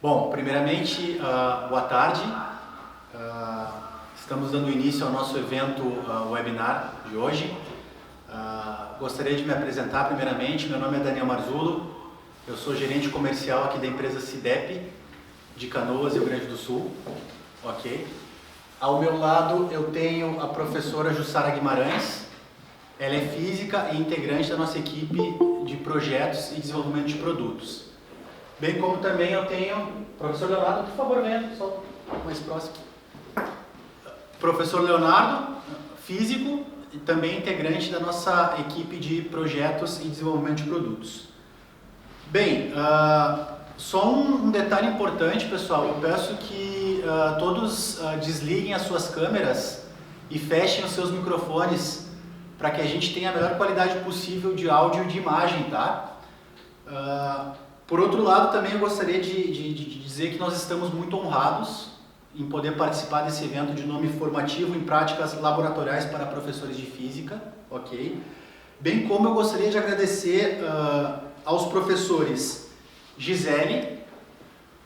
Bom, primeiramente, boa tarde. Estamos dando início ao nosso evento webinar de hoje. Gostaria de me apresentar primeiramente. Meu nome é Daniel Marzullo, eu sou gerente comercial aqui da empresa CIDEP, de Canoas, Rio Grande do Sul. Ok. Ao meu lado eu tenho a professora Jussara Guimarães. Ela é física e integrante da nossa equipe de projetos e desenvolvimento de produtos. Bem como também eu tenho... Professor Leonardo, por favor, venha, só mais próximo. Professor Leonardo, físico e também integrante da nossa equipe de projetos e desenvolvimento de produtos. Bem, só um detalhe importante, pessoal. Eu peço que todos desliguem as suas câmeras e fechem os seus microfones para que a gente tenha a melhor qualidade possível de áudio e de imagem, tá? Por outro lado, também eu gostaria de dizer que nós estamos muito honrados em poder participar desse evento de nome formativo em práticas laboratoriais para professores de física, ok? Bem como eu gostaria de agradecer aos professores Gisele,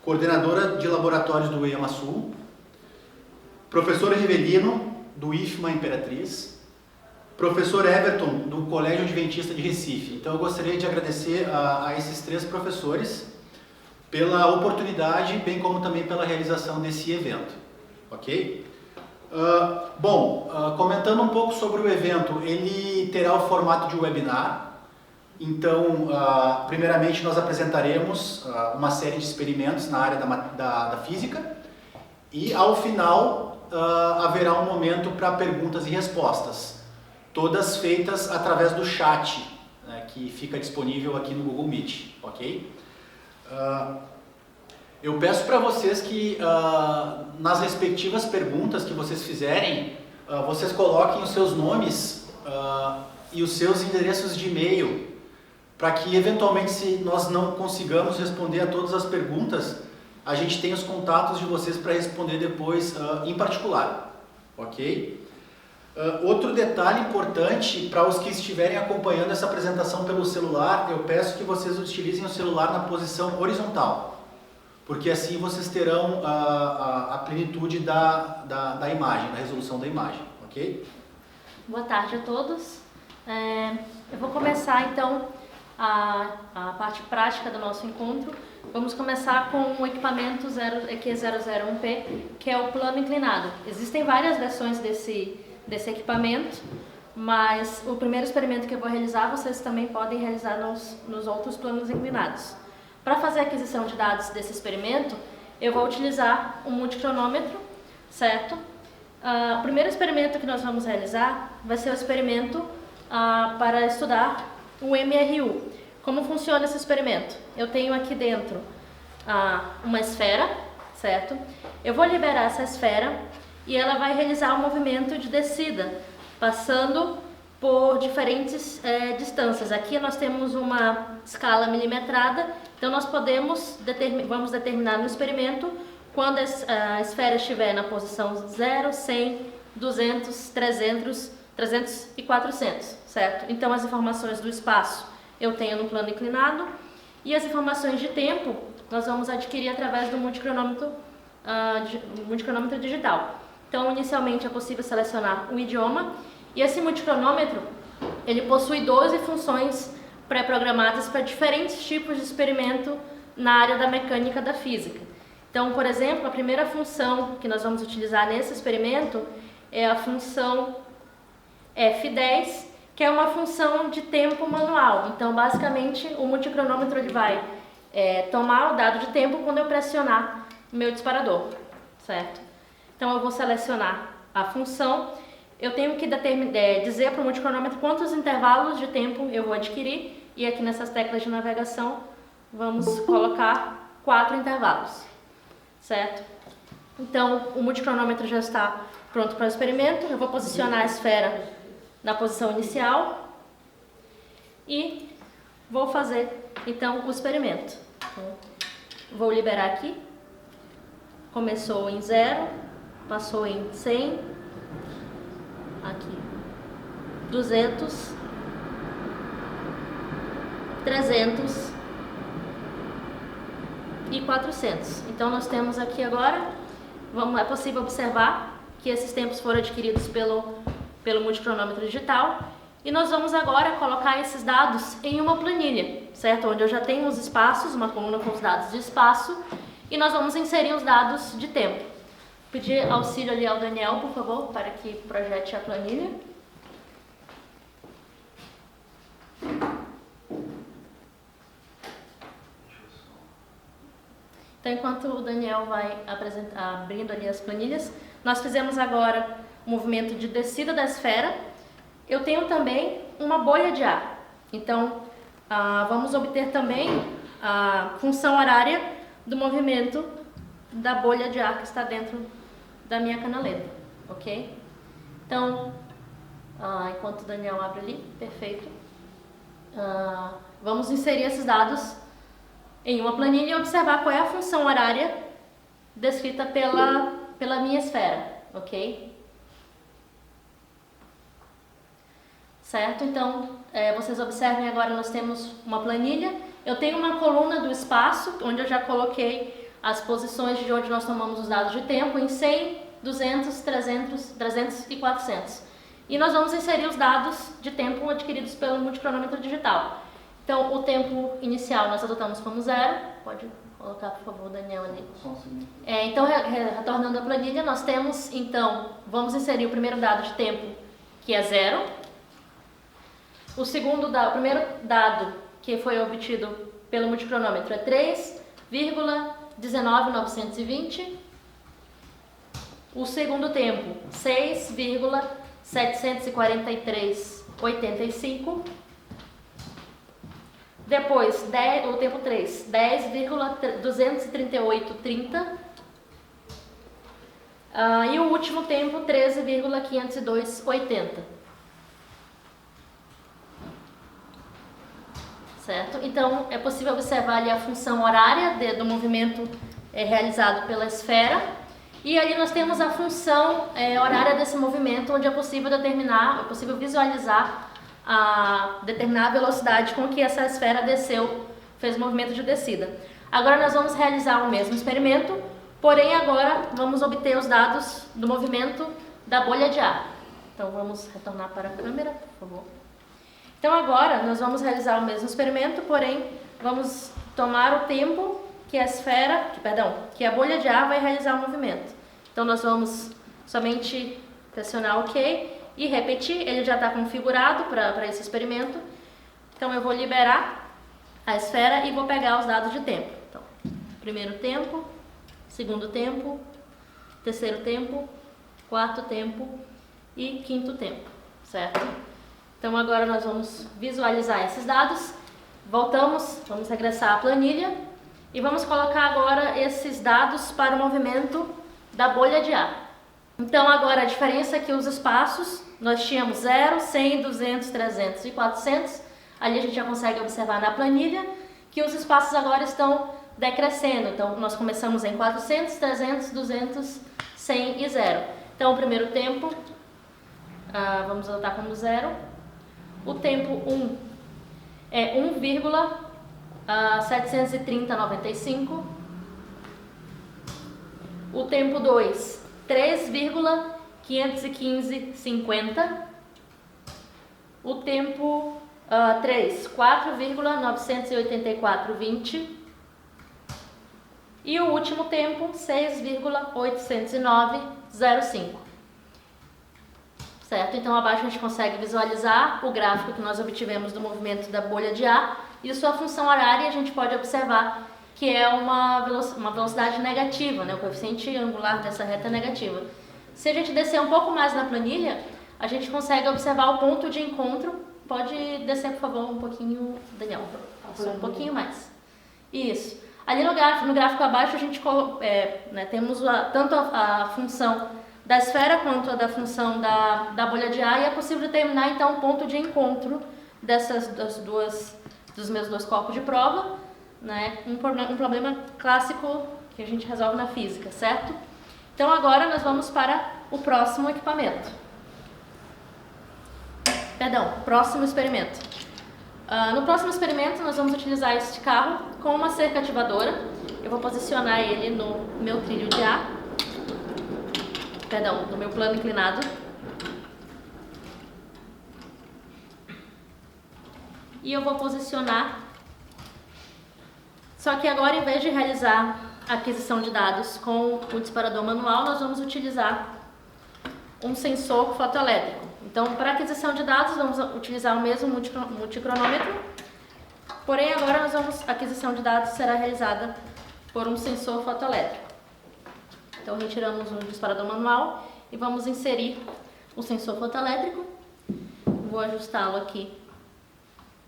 coordenadora de laboratórios do IEMASul, professor Rivelino, do IFMA Imperatriz, professor Everton, do Colégio Adventista de Recife. Então eu gostaria de agradecer a esses três professores pela oportunidade, bem como também pela realização desse evento, ok? Comentando um pouco sobre o evento, ele terá o formato de webinar. Então, primeiramente nós apresentaremos uma série de experimentos na área da física e ao final haverá um momento para perguntas e respostas, todas feitas através do chat, né, que fica disponível aqui no Google Meet, ok? Eu peço para vocês que nas respectivas perguntas que vocês fizerem, vocês coloquem os seus nomes e os seus endereços de e-mail, para que eventualmente, se nós não consigamos responder a todas as perguntas, a gente tenha os contatos de vocês para responder depois em particular, ok? Outro detalhe importante para os que estiverem acompanhando essa apresentação pelo celular, eu peço que vocês utilizem o celular na posição horizontal, porque assim vocês terão a plenitude da imagem, da resolução da imagem, ok? Boa tarde a todos. Eu vou começar então a parte prática do nosso encontro. Vamos começar com o equipamento EQ001P, que é o plano inclinado. Existem várias versões desse equipamento, mas o primeiro experimento que eu vou realizar, vocês também podem realizar nos outros planos inclinados. Para fazer a aquisição de dados desse experimento, eu vou utilizar um multicronômetro, certo? O primeiro experimento que nós vamos realizar vai ser o experimento para estudar o MRU. Como funciona esse experimento? Eu tenho aqui dentro uma esfera, certo? Eu vou liberar essa esfera e ela vai realizar um movimento de descida, passando por diferentes distâncias. Aqui nós temos uma escala milimetrada, então nós vamos determinar no experimento quando a esfera estiver na posição 0, 100, 200, 300 e 400, certo? Então as informações do espaço eu tenho no plano inclinado e as informações de tempo nós vamos adquirir através do multicronômetro digital. Então, inicialmente é possível selecionar um idioma e esse multicronômetro ele possui 12 funções pré-programadas para diferentes tipos de experimento na área da mecânica da física. Então, por exemplo, a primeira função que nós vamos utilizar nesse experimento é a função F10, que é uma função de tempo manual. Então, basicamente, o multicronômetro ele vai tomar o dado de tempo quando eu pressionar o meu disparador, certo? Então, eu vou selecionar a função, eu tenho que dizer para o multicronômetro quantos intervalos de tempo eu vou adquirir, e aqui nessas teclas de navegação, vamos colocar 4 intervalos, certo? Então, o multicronômetro já está pronto para o experimento, eu vou posicionar a esfera na posição inicial e vou fazer, então, o experimento. Vou liberar aqui, começou em 0, passou em 100, aqui, 200, 300, e 400. Então nós temos aqui agora, é possível observar que esses tempos foram adquiridos pelo multicronômetro digital. E nós vamos agora colocar esses dados em uma planilha, certo? Onde eu já tenho os espaços, uma coluna com os dados de espaço, e nós vamos inserir os dados de tempo. Pedir auxílio ali ao Daniel, por favor, para que projete a planilha. Então, enquanto o Daniel vai abrindo ali as planilhas, nós fizemos agora o movimento de descida da esfera. Eu tenho também uma bolha de ar. Então, vamos obter também a função horária do movimento da bolha de ar que está dentro da minha canaleta, ok? Então, enquanto o Daniel abre ali, perfeito. Vamos inserir esses dados em uma planilha e observar qual é a função horária descrita pela minha esfera, ok? Certo? Então, vocês observem agora, nós temos uma planilha. Eu tenho uma coluna do espaço, onde eu já coloquei as posições de onde nós tomamos os dados de tempo em 100, 200, 300 e 400. E nós vamos inserir os dados de tempo adquiridos pelo multicronômetro digital. Então, o tempo inicial nós adotamos como 0. Pode colocar, por favor, o Daniel ali. Então, retornando à planilha, nós temos, então, vamos inserir o primeiro dado de tempo, que é 0. O primeiro dado que foi obtido pelo multicronômetro é 3,19920. O segundo tempo, 6,74385. Depois, o tempo 3, 10,23830. E o último tempo, 13,50280. Certo? Então, é possível observar ali a função horária do movimento realizado pela esfera. E ali nós temos a função horária desse movimento, onde é possível visualizar determinar a velocidade com que essa esfera desceu, fez o movimento de descida. Agora nós vamos realizar o mesmo experimento, porém agora vamos obter os dados do movimento da bolha de ar. Então vamos retornar para a câmera, por favor. Então agora nós vamos realizar o mesmo experimento, porém vamos tomar o tempo que que a bolha de ar vai realizar o movimento. Então nós vamos somente pressionar OK e repetir, ele já está configurado para esse experimento. Então eu vou liberar a esfera e vou pegar os dados de tempo. Então, primeiro tempo, segundo tempo, terceiro tempo, quarto tempo e quinto tempo, certo? Então agora nós vamos visualizar esses dados, vamos regressar à planilha e vamos colocar agora esses dados para o movimento da bolha de ar. Então agora a diferença é que os espaços, nós tínhamos 0, 100, 200, 300 e 400, ali a gente já consegue observar na planilha que os espaços agora estão decrescendo. Então nós começamos em 400, 300, 200, 100 e 0. Então o primeiro tempo, vamos adotar como 0. O tempo 1 é 1,730,95. O tempo 2, 3,515,50. O tempo 3, 4,984,20. E o último tempo, 6,809,05. Certo? Então abaixo a gente consegue visualizar o gráfico que nós obtivemos do movimento da bolha de ar e sua função horária. A gente pode observar que é uma velocidade negativa, né? O coeficiente angular dessa reta é negativa. Se a gente descer um pouco mais na planilha, a gente consegue observar o ponto de encontro. Pode descer, por favor, um pouquinho, Daniel, só um pouquinho mais. Isso. Ali no gráfico abaixo a gente temos tanto a função da esfera quanto a da função da bolha de ar, e é possível determinar então o ponto de encontro dos meus dois corpos de prova, né? Um problema clássico que a gente resolve na física, certo? Então agora nós vamos para o próximo equipamento. Próximo experimento. No próximo experimento nós vamos utilizar este carro com uma cerca ativadora. eu vou posicionar ele no meu trilho de A, perdão, no meu plano inclinado. E eu vou posicionar, só que agora, em vez de realizar a aquisição de dados com o disparador manual, nós vamos utilizar um sensor fotoelétrico. Então, para aquisição de dados, vamos utilizar o mesmo multicronômetro, porém agora a aquisição de dados será realizada por um sensor fotoelétrico. Então, retiramos o disparador manual e vamos inserir o sensor fotoelétrico. Vou ajustá-lo aqui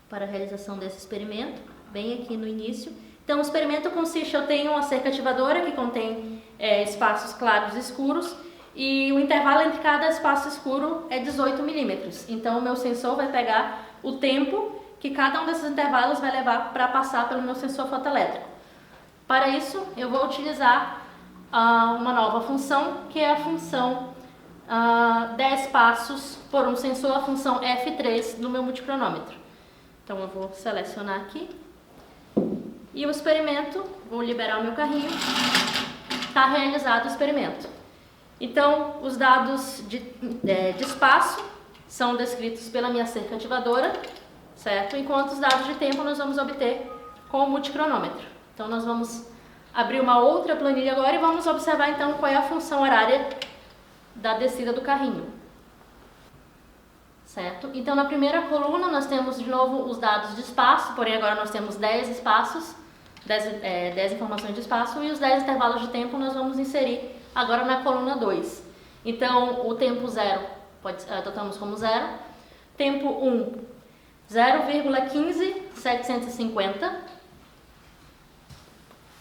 para a realização desse experimento, bem aqui no início. Então, o experimento consiste, eu tenho uma cerca ativadora que contém espaços claros e escuros, e o intervalo entre cada espaço escuro é 18 milímetros. Então, o meu sensor vai pegar o tempo que cada um desses intervalos vai levar para passar pelo meu sensor fotoelétrico. Para isso, eu vou utilizar uma nova função, que é a função 10 passos por um sensor, a função F3 do meu multicronômetro. Então, eu vou selecionar aqui. E o experimento, vou liberar o meu carrinho, está realizado o experimento. Então, os dados de espaço são descritos pela minha cerca ativadora, certo? Enquanto os dados de tempo nós vamos obter com o multicronômetro. Então, nós vamos abrir uma outra planilha agora e vamos observar então qual é a função horária da descida do carrinho. Certo? Então, na primeira coluna nós temos de novo os dados de espaço, porém agora nós temos 10 espaços, 10 informações de espaço, e os 10 intervalos de tempo nós vamos inserir agora na coluna 2. Então, o tempo 0, adotamos como 0. Tempo 1, 0,15750.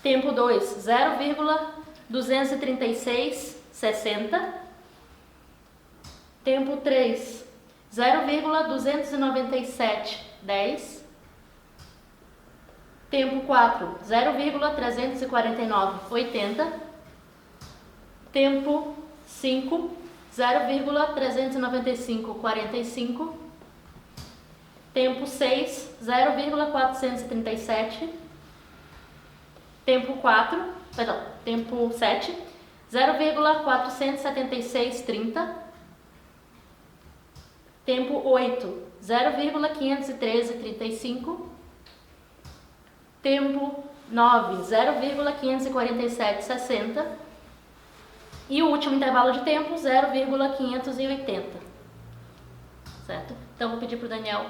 Tempo 2, 0,23660. Tempo 3, 0,29710. Tempo 4, 0,34980. Tempo 5, 0,39545. Tempo 6, 0,437. Tempo 7, 0,47630. Tempo 8, 0,51335. Tempo 9, 0,54760. E o último intervalo de tempo, 0,580. Certo? Então, vou pedir para o Daniel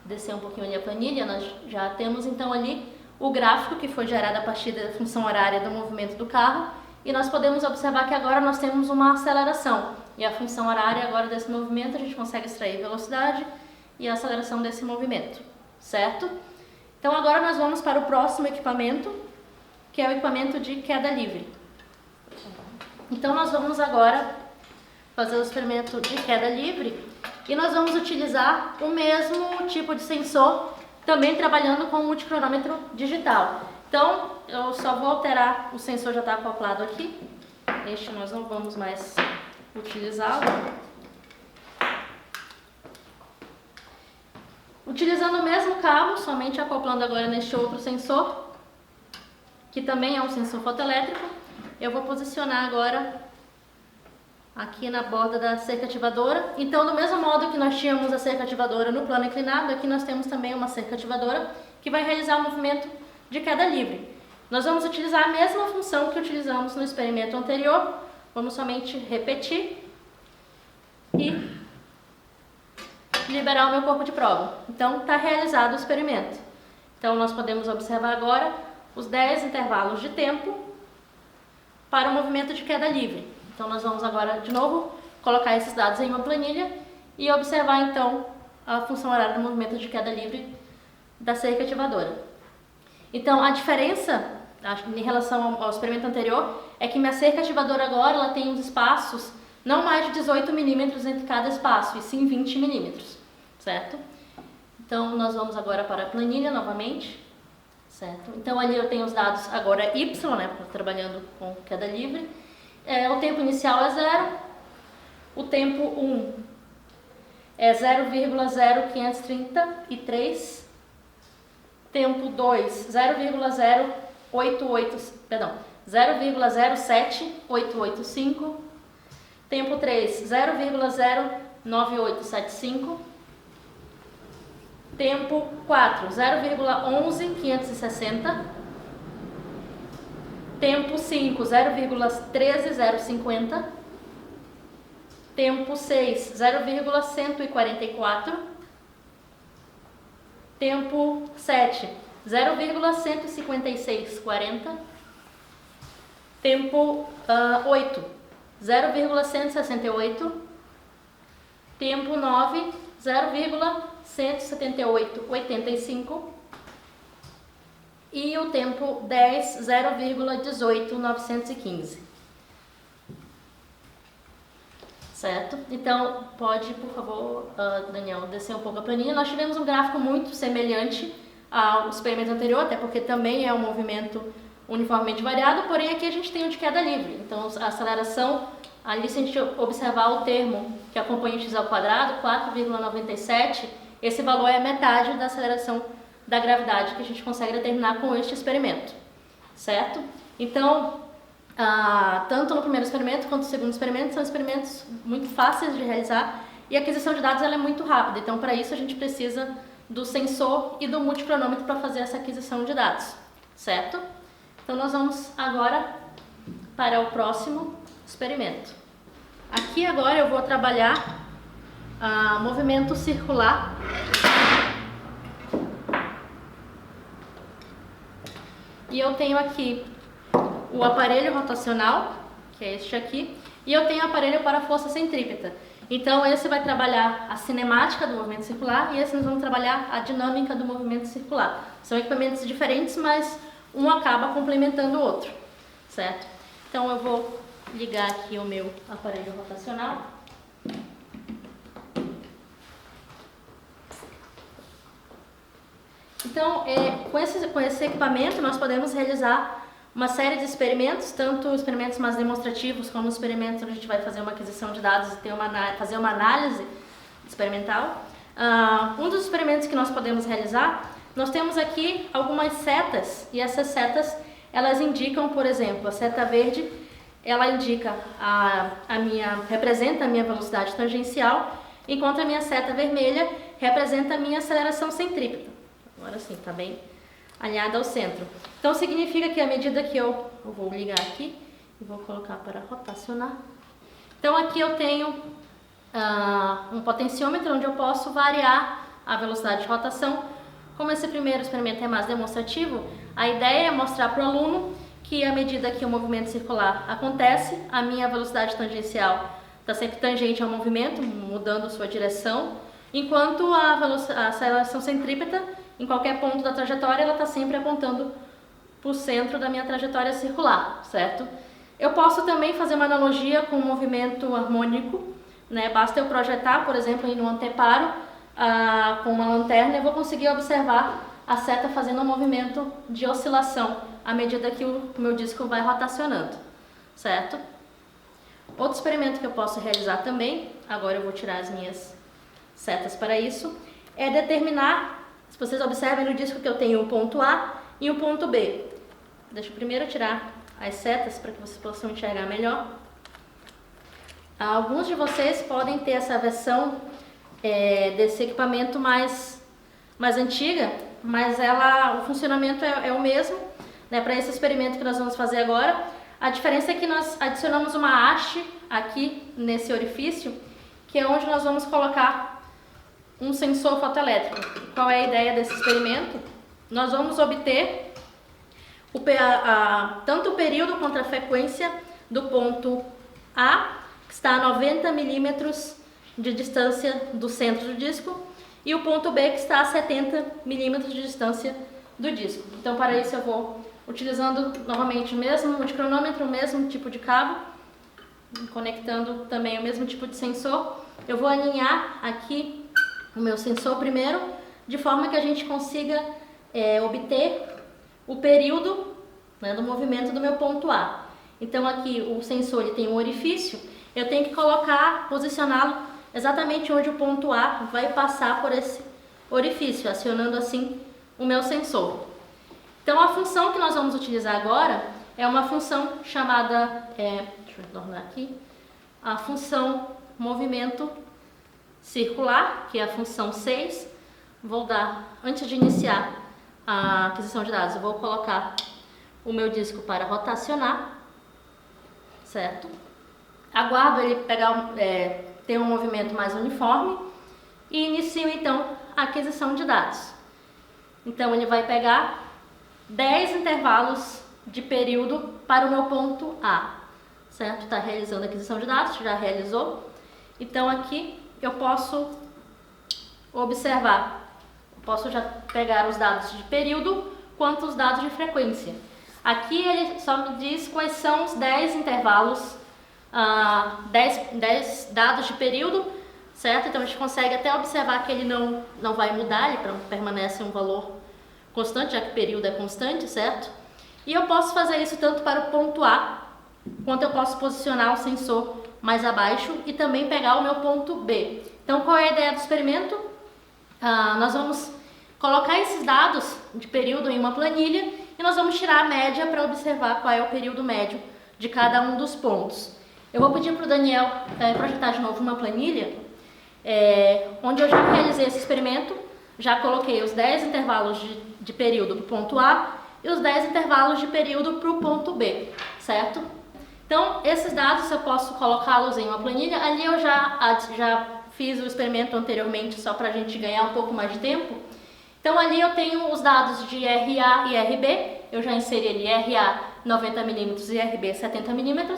descer um pouquinho ali a planilha. Nós já temos, então, ali o gráfico que foi gerado a partir da função horária do movimento do carro. E nós podemos observar que agora nós temos uma aceleração. E a função horária agora desse movimento, a gente consegue extrair velocidade e a aceleração desse movimento. Certo? Então, agora nós vamos para o próximo equipamento, que é o equipamento de queda livre. Então, nós vamos agora fazer o experimento de queda livre e nós vamos utilizar o mesmo tipo de sensor, também trabalhando com o multicronômetro digital. Então, eu só vou alterar, o sensor já está acoplado aqui, este nós não vamos mais utilizá-lo. Utilizando o mesmo cabo, somente acoplando agora neste outro sensor, que também é um sensor fotoelétrico, eu vou posicionar agora aqui na borda da cerca ativadora. Então, do mesmo modo que nós tínhamos a cerca ativadora no plano inclinado, aqui nós temos também uma cerca ativadora que vai realizar o movimento de queda livre. Nós vamos utilizar a mesma função que utilizamos no experimento anterior. Vamos somente repetir e liberar o meu corpo de prova. Então, está realizado o experimento. Então, nós podemos observar agora os 10 intervalos de tempo para o movimento de queda livre. Então, nós vamos agora, de novo, colocar esses dados em uma planilha e observar, então, a função horária do movimento de queda livre da cerca ativadora. Então, a diferença em relação ao experimento anterior é que minha cerca ativadora agora ela tem uns espaços não mais de 18 milímetros entre cada espaço, e sim 20 milímetros, certo? Então, nós vamos agora para a planilha novamente. Certo? Então, ali eu tenho os dados agora Y, né, trabalhando com queda livre. O tempo inicial é 0, o tempo 1 é 0,0533, tempo 2, 0,07885, tempo 3, 0,09875, tempo 4, 0,11560, tempo 5, 0,13050, tempo 6, 0,144, tempo 7, 0,15640, tempo 8, 0,168, tempo 9, 0,17885 e o tempo 10, 0,18915. Certo? Então, pode, por favor, Daniel, descer um pouco a planilha. Nós tivemos um gráfico muito semelhante ao experimento anterior, até porque também é um movimento uniformemente variado, porém aqui a gente tem o de queda livre. Então, a aceleração, ali se a gente observar o termo que acompanha o x ao quadrado, 4,97, esse valor é metade da aceleração da gravidade que a gente consegue determinar com este experimento. Certo? Então, tanto no primeiro experimento quanto no segundo experimento são experimentos muito fáceis de realizar e a aquisição de dados ela é muito rápida. Então, para isso a gente precisa do sensor e do multicronômetro para fazer essa aquisição de dados, certo? Então, nós vamos agora para o próximo experimento. Aqui agora eu vou trabalhar movimento circular. E eu tenho aqui o aparelho rotacional, que é este aqui, e eu tenho o aparelho para força centrípeta. Então, esse vai trabalhar a cinemática do movimento circular e esse nós vamos trabalhar a dinâmica do movimento circular. São equipamentos diferentes, mas um acaba complementando o outro, certo? Então, eu vou ligar aqui o meu aparelho rotacional. Então, com esse equipamento, nós podemos realizar uma série de experimentos, tanto experimentos mais demonstrativos, como experimentos onde a gente vai fazer uma aquisição de dados e fazer uma análise experimental. Um dos experimentos que nós podemos realizar, nós temos aqui algumas setas, e essas setas, elas indicam, por exemplo, a seta verde, ela indica representa a minha velocidade tangencial, enquanto a minha seta vermelha representa a minha aceleração centrípeta. Agora sim, está bem alinhada ao centro. Então, significa que à medida que eu vou ligar aqui, e vou colocar para rotacionar. Então, aqui eu tenho um potenciômetro onde eu posso variar a velocidade de rotação. Como esse primeiro experimento é mais demonstrativo, a ideia é mostrar para o aluno que à medida que o movimento circular acontece, a minha velocidade tangencial está sempre tangente ao movimento, mudando sua direção, enquanto a aceleração centrípeta, em qualquer ponto da trajetória, ela está sempre apontando para o centro da minha trajetória circular, certo? Eu posso também fazer uma analogia com o movimento harmônico, né? Basta eu projetar, por exemplo, no anteparo, com uma lanterna, eu vou conseguir observar a seta fazendo um movimento de oscilação à medida que o meu disco vai rotacionando, certo? Outro experimento que eu posso realizar também, agora eu vou tirar as minhas setas para isso, é determinar. Se vocês observem no disco que eu tenho o ponto A e o ponto B. Deixa eu primeiro tirar as setas para que vocês possam enxergar melhor. Alguns de vocês podem ter essa versão desse equipamento mais antiga, mas o funcionamento é o mesmo, né, para esse experimento que nós vamos fazer agora. A diferença é que nós adicionamos uma haste aqui nesse orifício, que é onde nós vamos colocar um sensor fotoelétrico. Qual é a ideia desse experimento? Nós vamos obter tanto o período quanto a frequência do ponto A, que está a 90 milímetros de distância do centro do disco, e o ponto B, que está a 70 milímetros de distância do disco. Então, para isso eu vou utilizando novamente o mesmo multicronômetro, o mesmo tipo de cabo, conectando também o mesmo tipo de sensor. Eu vou alinhar aqui o meu sensor primeiro, de forma que a gente consiga obter o período, né, do movimento do meu ponto A. Então aqui o sensor ele tem um orifício, eu tenho que posicioná-lo exatamente onde o ponto A vai passar por esse orifício, acionando assim o meu sensor. Então, a função que nós vamos utilizar agora é uma função chamada, deixa eu retornar aqui, a função movimento circular, que é a função 6. Vou dar, antes de iniciar a aquisição de dados, eu vou colocar o meu disco para rotacionar, certo? Aguardo ele pegar, ter um movimento mais uniforme e inicio então a aquisição de dados. Então ele vai pegar 10 intervalos de período para o meu ponto A, certo? Está realizando a aquisição de dados, já realizou. Então aqui eu posso observar, posso já pegar os dados de período quanto os dados de frequência. Aqui ele só me diz quais são os 10 intervalos, 10 dados de período, certo? Então a gente consegue até observar que ele não vai mudar, ele permanece um valor constante, já que o período é constante, certo? E eu posso fazer isso tanto para o ponto A, quanto eu posso posicionar o sensor mais abaixo e também pegar o meu ponto B. Então qual é a ideia do experimento? Nós vamos colocar esses dados de período em uma planilha e nós vamos tirar a média para observar qual é o período médio de cada um dos pontos. Eu vou pedir para o Daniel projetar de novo uma planilha, onde eu já realizei esse experimento, já coloquei os 10 intervalos de período para o ponto A e os 10 intervalos de período para o ponto B, certo? Então, esses dados eu posso colocá-los em uma planilha. Ali eu já fiz o experimento anteriormente, só para a gente ganhar um pouco mais de tempo. Então, ali eu tenho os dados de RA e RB, eu já inseri ali RA 90 mm e RB 70 mm.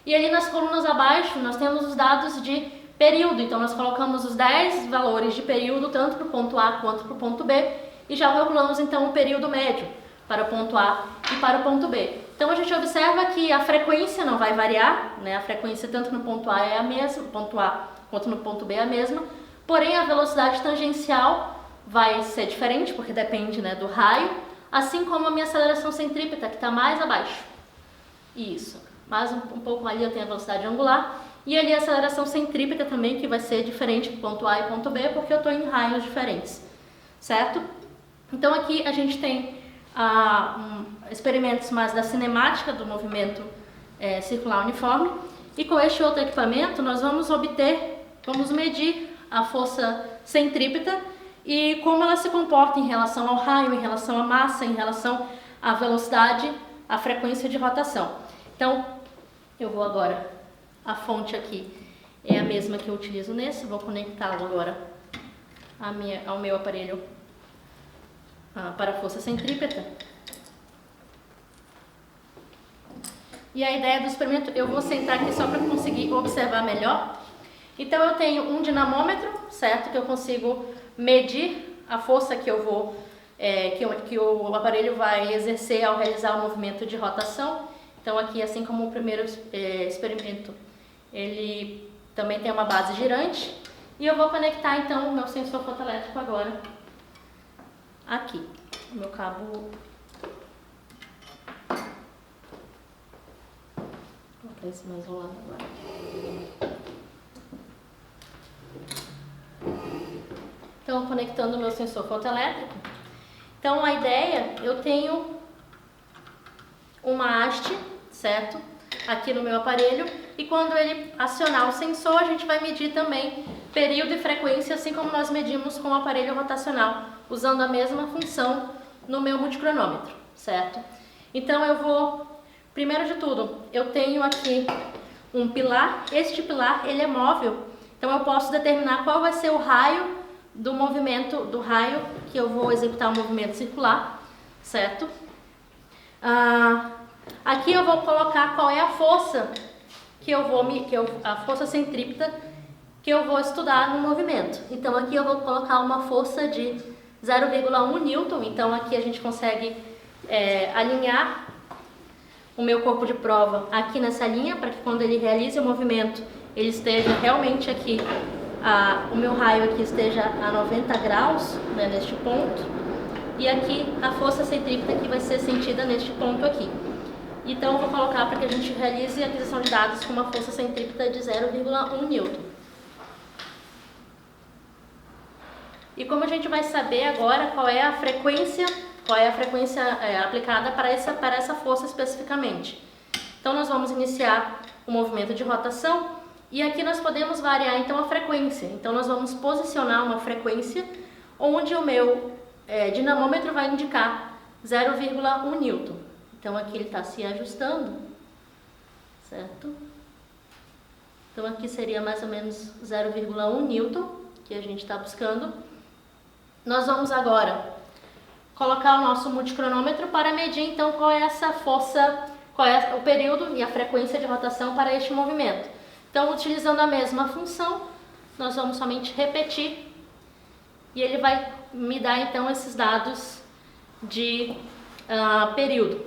E ali nas colunas abaixo nós temos os dados de período, então nós colocamos os 10 valores de período, tanto para o ponto A quanto para o ponto B, e já calculamos então o período médio para o ponto A e para o ponto B. Então a gente observa que a frequência não vai variar, né? A frequência tanto no ponto A é a mesma, ponto A quanto no ponto B é a mesma, porém a velocidade tangencial vai ser diferente, porque depende, né, do raio, assim como a minha aceleração centrípeta, que está mais abaixo. Isso, mais um pouco ali eu tenho a velocidade angular, e ali a aceleração centrípeta também, que vai ser diferente do ponto A e ponto B, porque eu estou em raios diferentes, certo? Então aqui a gente tem experimentos mais da cinemática do movimento circular uniforme, e com este outro equipamento nós vamos medir a força centrípeta e como ela se comporta em relação ao raio, em relação à massa, em relação à velocidade, à frequência de rotação. Então, eu vou agora, a fonte aqui é a mesma que eu utilizo nesse, vou conectá-lo agora ao meu aparelho para a força centrípeta. E a ideia do experimento, eu vou sentar aqui só para conseguir observar melhor. Então eu tenho um dinamômetro, certo? Que eu consigo medir a força que eu vou, que o aparelho vai exercer ao realizar o movimento de rotação. Então aqui, assim como o primeiro experimento, ele também tem uma base girante. E eu vou conectar então o meu sensor fotoelétrico agora aqui. O meu cabo... Vou colocar esse mais rolando agora. Então, conectando o meu sensor fotoelétrico. Então, a ideia, eu tenho uma haste, certo? Aqui no meu aparelho. E quando ele acionar o sensor, a gente vai medir também período e frequência, assim como nós medimos com o aparelho rotacional, usando a mesma função no meu multicronômetro, certo? Então, eu vou... Primeiro de tudo, eu tenho aqui um pilar. Este pilar, ele é móvel. Então, eu posso determinar qual vai ser o raio do movimento, do raio que eu vou executar o movimento circular, certo? Aqui eu vou colocar qual é a força a força centrípeta que eu vou estudar no movimento. Então aqui eu vou colocar uma força de 0,1 Newton. Então aqui a gente consegue alinhar o meu corpo de prova aqui nessa linha, para que quando ele realize o movimento, ele esteja realmente aqui, o meu raio aqui esteja a 90 graus, né, neste ponto, e aqui a força centrípeta que vai ser sentida neste ponto aqui. Então eu vou colocar para que a gente realize a aquisição de dados com uma força centrípeta de 0,1 Newton. E como a gente vai saber agora qual é a frequência qual é a frequência aplicada para essa força especificamente. Então nós vamos iniciar o movimento de rotação e aqui nós podemos variar então a frequência. Então nós vamos posicionar uma frequência onde o meu dinamômetro vai indicar 0,1 Newton. Então aqui ele está se ajustando, certo? Então aqui seria mais ou menos 0,1 Newton que a gente está buscando. Nós vamos agora colocar o nosso multicronômetro para medir então qual é essa força, qual é o período e a frequência de rotação para este movimento. Então, utilizando a mesma função, nós vamos somente repetir e ele vai me dar então esses dados de período,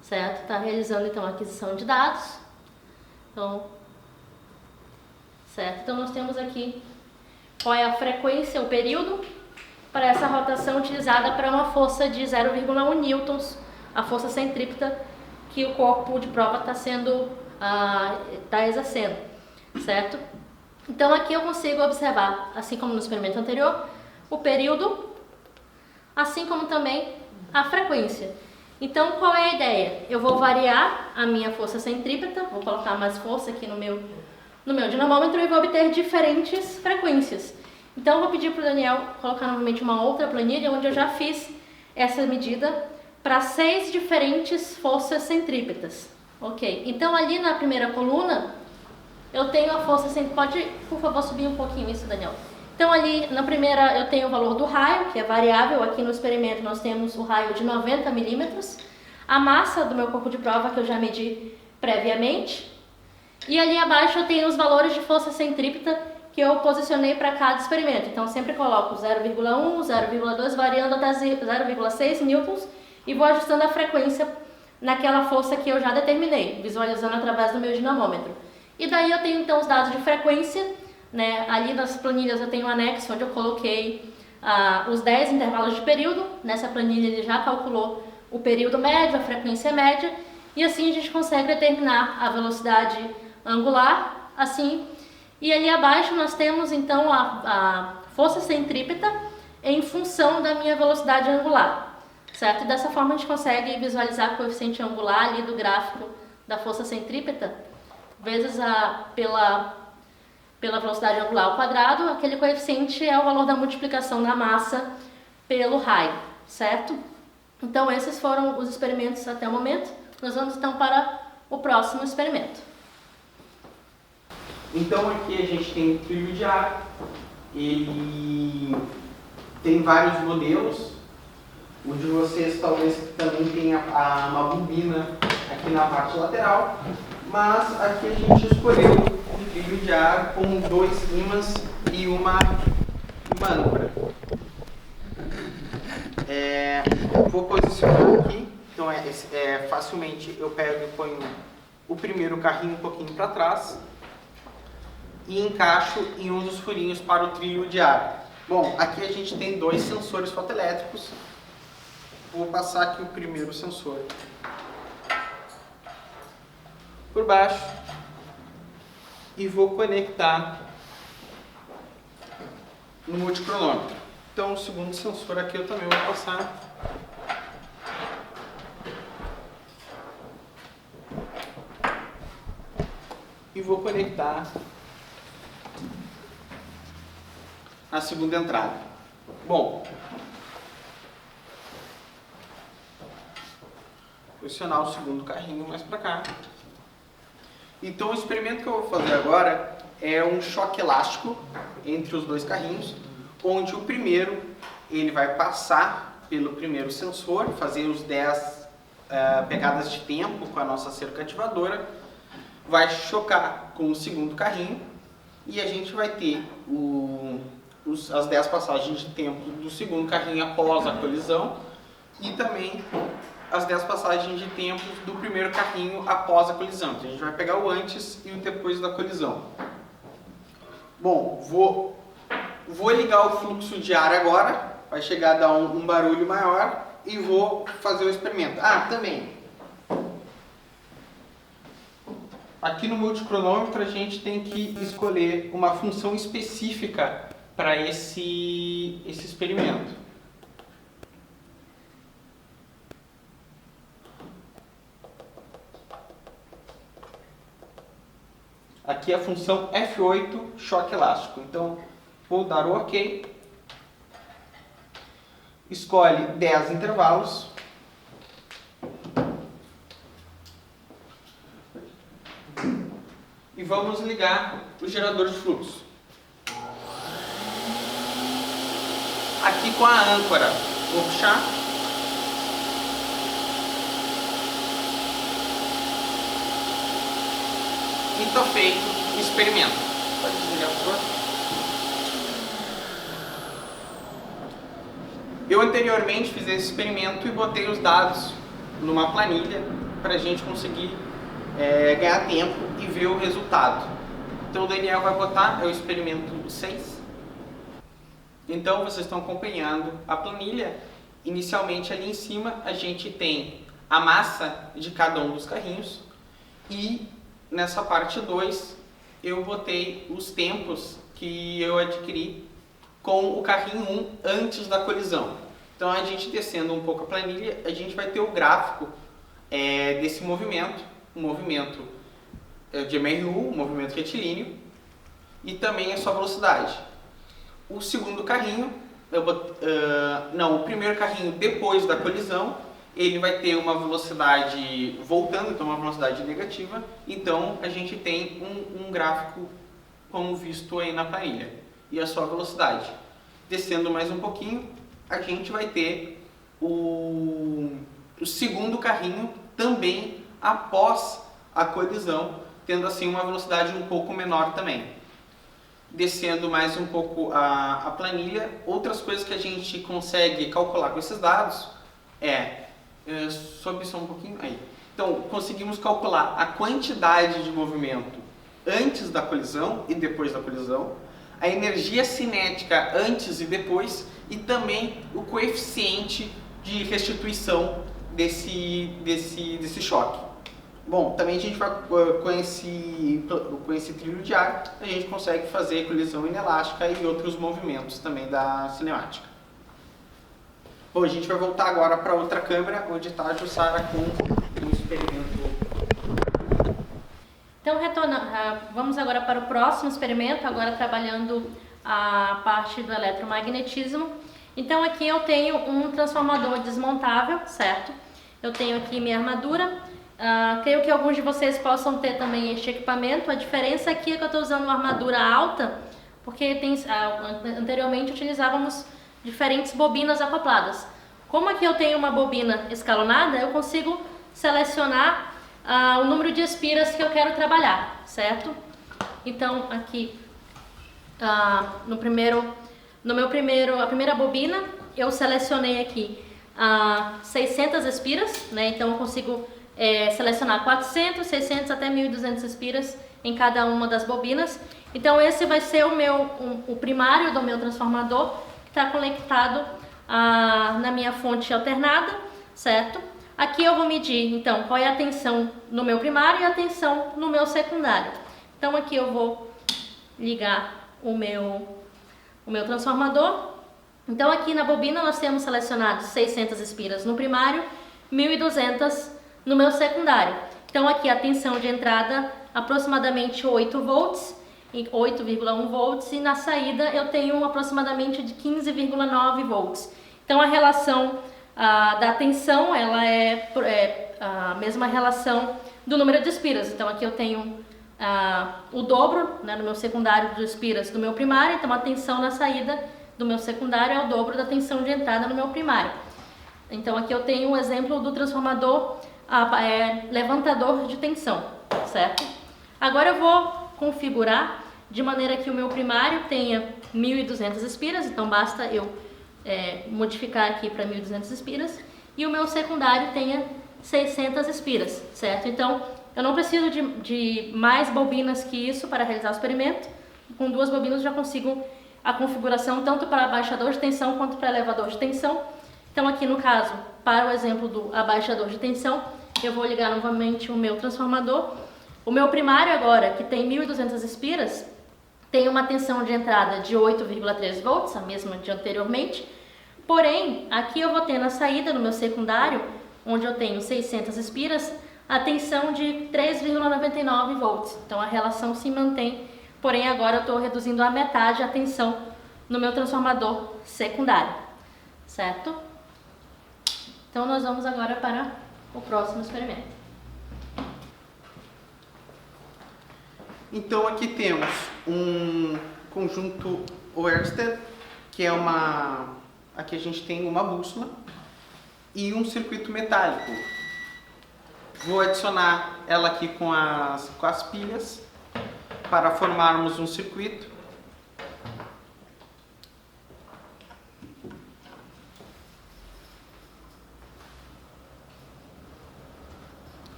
certo? Está realizando então a aquisição de dados. Então, certo? Então nós temos aqui qual é a frequência, o período para essa rotação utilizada para uma força de 0,1 newtons, a força centrípeta que o corpo de prova está exercendo, certo? Então aqui eu consigo observar, assim como no experimento anterior, o período, assim como também a frequência. Então qual é a ideia? Eu vou variar a minha força centrípeta, vou colocar mais força aqui no meu dinamômetro e vou obter diferentes frequências. Então eu vou pedir para o Daniel colocar novamente uma outra planilha onde eu já fiz essa medida para 6 diferentes forças centrípetas. Ok, então ali na primeira coluna eu tenho a força centrípeta. Pode, por favor, subir um pouquinho isso, Daniel. Então ali na primeira eu tenho o valor do raio, que é variável. Aqui no experimento nós temos o raio de 90 milímetros. A massa do meu corpo de prova que eu já medi previamente. E ali abaixo eu tenho os valores de força centrípeta que eu posicionei para cada experimento. Então, eu sempre coloco 0,1, 0,2, variando até 0,6 newtons e vou ajustando a frequência naquela força que eu já determinei, visualizando através do meu dinamômetro. E daí eu tenho, então, os dados de frequência, né? Ali nas planilhas eu tenho um anexo onde eu coloquei os 10 intervalos de período. Nessa planilha ele já calculou o período médio, a frequência média, e assim a gente consegue determinar a velocidade angular, assim. E ali abaixo nós temos então a força centrípeta em função da minha velocidade angular, certo? E dessa forma a gente consegue visualizar o coeficiente angular ali do gráfico da força centrípeta vezes pela velocidade angular ao quadrado. Aquele coeficiente é o valor da multiplicação da massa pelo raio, certo? Então esses foram os experimentos até o momento. Nós vamos então para o próximo experimento. Então aqui a gente tem o trilho de ar, ele tem vários modelos, o de vocês talvez também tenha uma bobina aqui na parte lateral, mas aqui a gente escolheu um trilho de ar com 2 ímãs e uma âncora. Vou posicionar aqui, então facilmente eu pego e ponho o primeiro carrinho um pouquinho para trás e encaixo em um dos furinhos para o trilho de ar. Bom, aqui a gente tem 2 sensores fotoelétricos. Vou passar aqui o primeiro sensor por baixo e vou conectar no multicronômetro. Então o segundo sensor aqui eu também vou passar. E vou conectar a segunda entrada. Bom, posicionar o segundo carrinho mais para cá. Então o experimento que eu vou fazer agora é um choque elástico entre os 2 carrinhos, onde o primeiro ele vai passar pelo primeiro sensor, fazer os 10 pegadas de tempo com a nossa cerca ativadora, vai chocar com o segundo carrinho e a gente vai ter as 10 passagens de tempo do segundo carrinho após a colisão e também as 10 passagens de tempo do primeiro carrinho após a colisão. Então, a gente vai pegar o antes e o depois da colisão. Bom, vou ligar o fluxo de ar agora, vai chegar a dar um barulho maior e vou fazer o experimento. Também, aqui no multicronômetro a gente tem que escolher uma função específica para esse experimento. aqui a função F8 choque elástico. Então, vou dar o OK. Escolhe 10 intervalos. E vamos ligar o gerador de fluxo. Aqui com a âncora, vou puxar. E está feito o experimento. Pode desligar, por favor. Eu anteriormente fiz esse experimento e botei os dados numa planilha para a gente conseguir ganhar tempo e ver o resultado. Então o Daniel vai botar, é o experimento 6. Então vocês estão acompanhando a planilha. Inicialmente ali em cima a gente tem a massa de cada um dos carrinhos e nessa parte 2 eu botei os tempos que eu adquiri com o carrinho 1 antes da colisão. Então a gente descendo um pouco a planilha, a gente vai ter o gráfico desse movimento, um movimento de MRU, um movimento retilíneo, e também a sua velocidade. O segundo carrinho, o primeiro carrinho depois da colisão, ele vai ter uma velocidade voltando, então uma velocidade negativa, então a gente tem um gráfico como visto aí na planilha, e a sua velocidade. Descendo mais um pouquinho, a gente vai ter o segundo carrinho também após a colisão, tendo assim uma velocidade um pouco menor também. Descendo mais um pouco a planilha, outras coisas que a gente consegue calcular com esses dados sobe só um pouquinho aí. Então, conseguimos calcular a quantidade de movimento antes da colisão e depois da colisão, a energia cinética antes e depois, e também o coeficiente de restituição desse choque. Bom, também a gente vai, com esse trilho de ar, a gente consegue fazer colisão inelástica e outros movimentos também da cinemática. Bom, a gente vai voltar agora para outra câmera, onde está a Jussara com um experimento. Então, vamos agora para o próximo experimento, agora trabalhando a parte do eletromagnetismo. Então, aqui eu tenho um transformador desmontável, certo? Eu tenho aqui minha armadura. Creio que alguns de vocês possam ter também este equipamento. A diferença aqui é que eu estou usando uma armadura alta, porque anteriormente utilizávamos diferentes bobinas acopladas. Como aqui eu tenho uma bobina escalonada, eu consigo selecionar o número de espiras que eu quero trabalhar, certo? Então aqui a primeira bobina eu selecionei aqui 600 espiras, né? Então eu consigo selecionar 400, 600 até 1.200 espiras em cada uma das bobinas. Então esse vai ser o primário do meu transformador, que está conectado na minha fonte alternada, certo? Aqui eu vou medir, então, qual é a tensão no meu primário e a tensão no meu secundário. Então aqui eu vou ligar o meu transformador. Então aqui na bobina nós temos selecionado 600 espiras no primário, 1.200 no meu secundário. Então aqui a tensão de entrada aproximadamente 8 volts, 8,1 volts, e na saída eu tenho aproximadamente de 15,9 volts. Então a relação da tensão, ela é a mesma relação do número de espiras. Então aqui eu tenho o dobro, né, no meu secundário de espiras do meu primário, então a tensão na saída do meu secundário é o dobro da tensão de entrada no meu primário. Então aqui eu tenho o exemplo do transformador levantador de tensão, certo? Agora eu vou configurar de maneira que o meu primário tenha 1.200 espiras, então basta eu modificar aqui para 1.200 espiras, e o meu secundário tenha 600 espiras, certo? Então eu não preciso de mais bobinas que isso para realizar o experimento. Com 2 bobinas já consigo a configuração tanto para abaixador de tensão quanto para elevador de tensão. Então aqui no caso, para o exemplo do abaixador de tensão, eu vou ligar novamente o meu transformador. O meu primário agora, que tem 1.200 espiras, tem uma tensão de entrada de 8,3 volts, a mesma de anteriormente. Porém, aqui eu vou ter na saída do meu secundário, onde eu tenho 600 espiras, a tensão de 3,99 volts. Então a relação se mantém, porém agora eu estou reduzindo a metade a tensão no meu transformador secundário, certo? Então nós vamos agora para o próximo experimento. Então aqui temos um conjunto Oersted, que é aqui a gente tem uma bússola e um circuito metálico. Vou adicionar ela aqui com as pilhas para formarmos um circuito.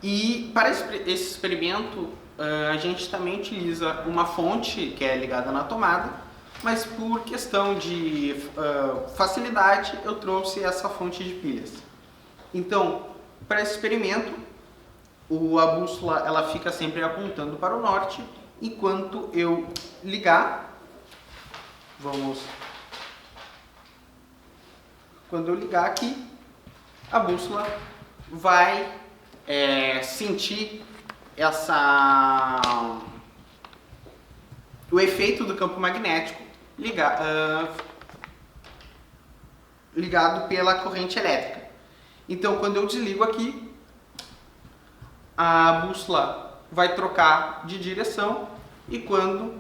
E para esse experimento a gente também utiliza uma fonte que é ligada na tomada, mas por questão de facilidade eu trouxe essa fonte de pilhas. Então, para esse experimento, a bússola ela fica sempre apontando para o norte, enquanto eu ligar, quando eu ligar aqui, a bússola vai sentir o efeito do campo magnético ligado pela corrente elétrica. Então, quando eu desligo aqui, a bússola vai trocar de direção, e quando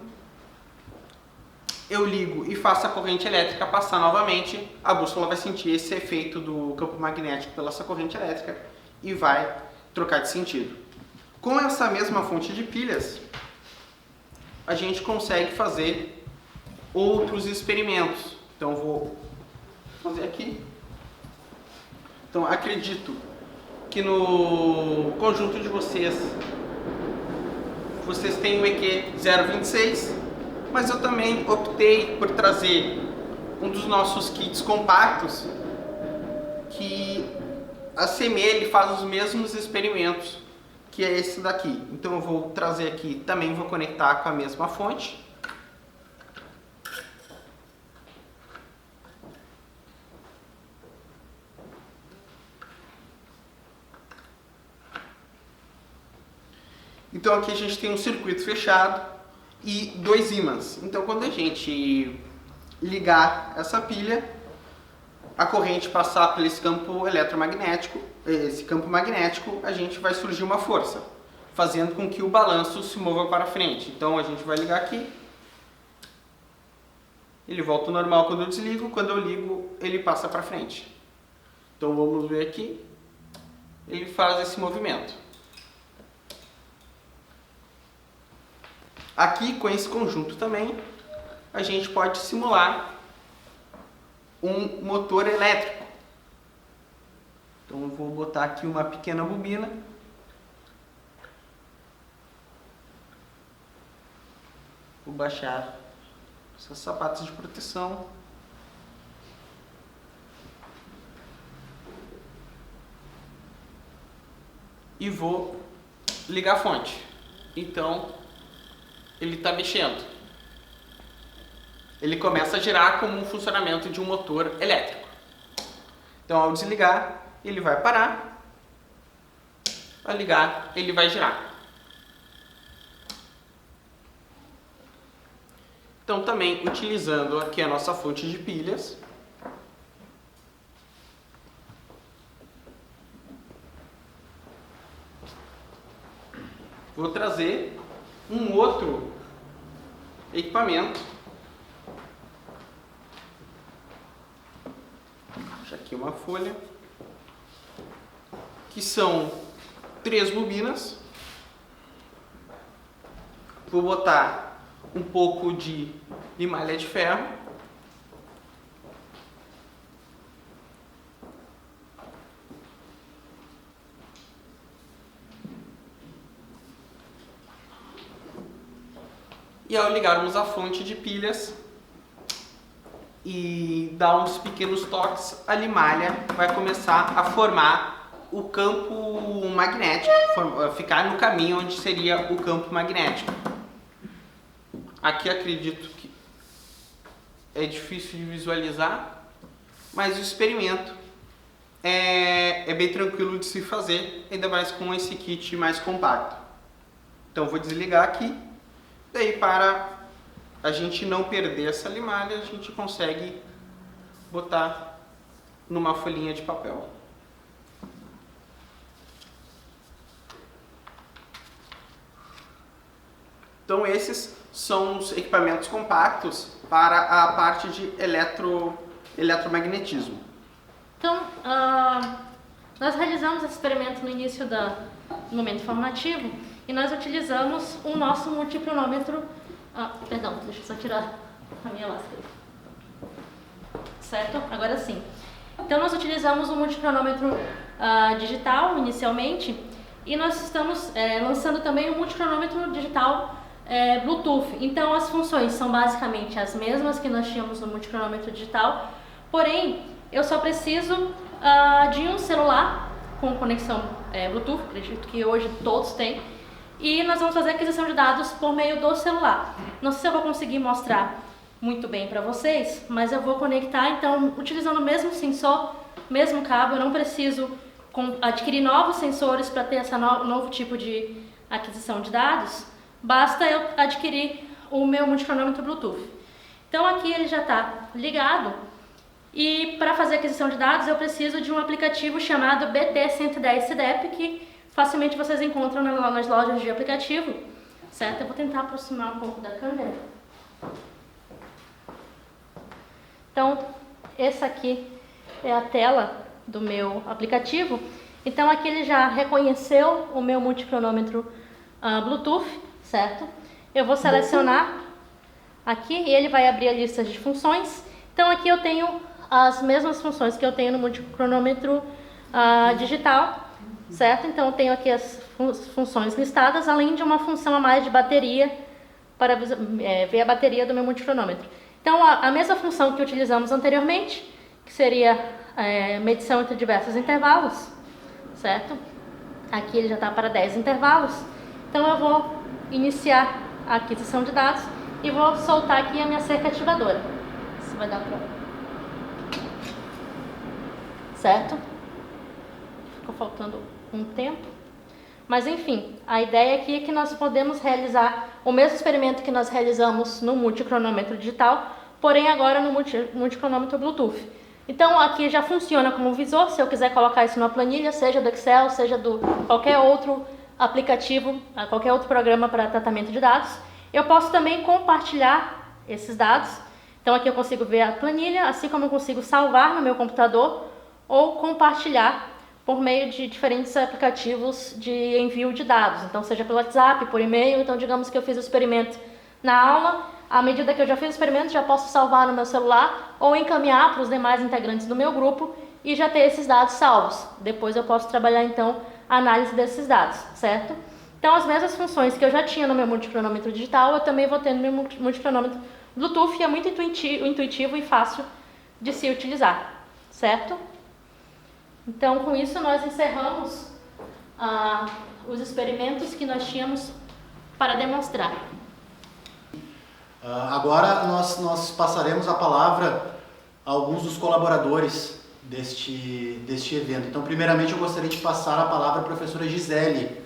eu ligo e faço a corrente elétrica passar novamente, a bússola vai sentir esse efeito do campo magnético pela essa corrente elétrica e vai trocar de sentido. Com essa mesma fonte de pilhas, a gente consegue fazer outros experimentos. Então vou fazer aqui. Então acredito que no conjunto de vocês têm o EQ 026, mas eu também optei por trazer um dos nossos kits compactos que assemelha e faz os mesmos experimentos que é esse daqui. Então eu vou trazer aqui, também vou conectar com a mesma fonte. Então aqui a gente tem um circuito fechado e 2 ímãs. Então quando a gente ligar essa pilha, a corrente passar por esse campo eletromagnético, a gente vai surgir uma força, fazendo com que o balanço se mova para frente. Então a gente vai ligar aqui, ele volta ao normal quando eu desligo, quando eu ligo ele passa para frente. Então vamos ver aqui, ele faz esse movimento. Aqui com esse conjunto também, a gente pode simular um motor elétrico. Então eu vou botar aqui uma pequena bobina. Vou baixar esses sapatos de proteção. E vou ligar a fonte. Então ele está mexendo. Ele começa a girar como um funcionamento de um motor elétrico. Então, ao desligar, ele vai parar. Ao ligar, ele vai girar. Então, também utilizando aqui a nossa fonte de pilhas, vou trazer um outro equipamento. Deixa aqui uma folha, que são 3 bobinas. Vou botar um pouco de limalha de ferro. E ao ligarmos a fonte de pilhas e dar uns pequenos toques, a limalha vai começar a formar o campo magnético, ficar no caminho onde seria o campo magnético. Aqui acredito que é difícil de visualizar, mas o experimento é bem tranquilo de se fazer, ainda mais com esse kit mais compacto. Então vou desligar aqui, daí para a gente não perder essa limalha, a gente consegue botar numa folhinha de papel. Então esses são os equipamentos compactos para a parte de eletromagnetismo. Então, nós realizamos esse experimento no início do momento formativo e nós utilizamos o nosso multicronômetro. Perdão, deixa eu só tirar a minha máscara. Certo? Agora sim. Então, nós utilizamos o multicronômetro digital inicialmente e nós estamos lançando também o multicronômetro digital Bluetooth. Então, as funções são basicamente as mesmas que nós tínhamos no multicronômetro digital, porém, eu só preciso de um celular com conexão Bluetooth, acredito que hoje todos têm, e nós vamos fazer a aquisição de dados por meio do celular. Não sei se eu vou conseguir mostrar muito bem para vocês, mas eu vou conectar, então, utilizando o mesmo sensor, mesmo cabo, eu não preciso adquirir novos sensores para ter esse novo tipo de aquisição de dados, basta eu adquirir o meu multicronômetro Bluetooth. Então aqui ele já está ligado e para fazer a aquisição de dados eu preciso de um aplicativo chamado BT110 CDEP que facilmente vocês encontram nas lojas de aplicativo, certo? Eu vou tentar aproximar um pouco da câmera. Então, essa aqui é a tela do meu aplicativo. Então aqui ele já reconheceu o meu multicronômetro Bluetooth, certo? Eu vou selecionar aqui e ele vai abrir a lista de funções. Então aqui eu tenho as mesmas funções que eu tenho no multicronômetro digital, certo? Então eu tenho aqui as funções listadas, além de uma função a mais de bateria para ver a bateria do meu multicronômetro. Então a mesma função que utilizamos anteriormente, que seria medição entre diversos intervalos, certo? Aqui ele já está para 10 intervalos. Então eu vou iniciar a aquisição de dados e vou soltar aqui a minha cerca ativadora. Isso vai dar para... Certo? Ficou faltando um tempo. Mas enfim, a ideia aqui é que nós podemos realizar o mesmo experimento que nós realizamos no multicronômetro digital, porém agora no multicronômetro Bluetooth. Então aqui já funciona como visor, se eu quiser colocar isso numa planilha, seja do Excel, seja do qualquer outro aplicativo, qualquer outro programa para tratamento de dados. Eu posso também compartilhar esses dados. Então aqui eu consigo ver a planilha, assim como eu consigo salvar no meu computador ou compartilhar por meio de diferentes aplicativos de envio de dados. Então seja pelo WhatsApp, por e-mail. Então digamos que eu fiz o experimento na aula, à medida que eu já fiz o experimento, já posso salvar no meu celular ou encaminhar para os demais integrantes do meu grupo e já ter esses dados salvos. Depois eu posso trabalhar então a análise desses dados, certo? Então as mesmas funções que eu já tinha no meu multicronômetro digital, eu também vou ter no meu multicronômetro Bluetooth e é muito intuitivo e fácil de se utilizar, certo? Então com isso nós encerramos os experimentos que nós tínhamos para demonstrar. Agora nós passaremos a palavra a alguns dos colaboradores deste evento. Então, primeiramente, eu gostaria de passar a palavra à professora Gisele,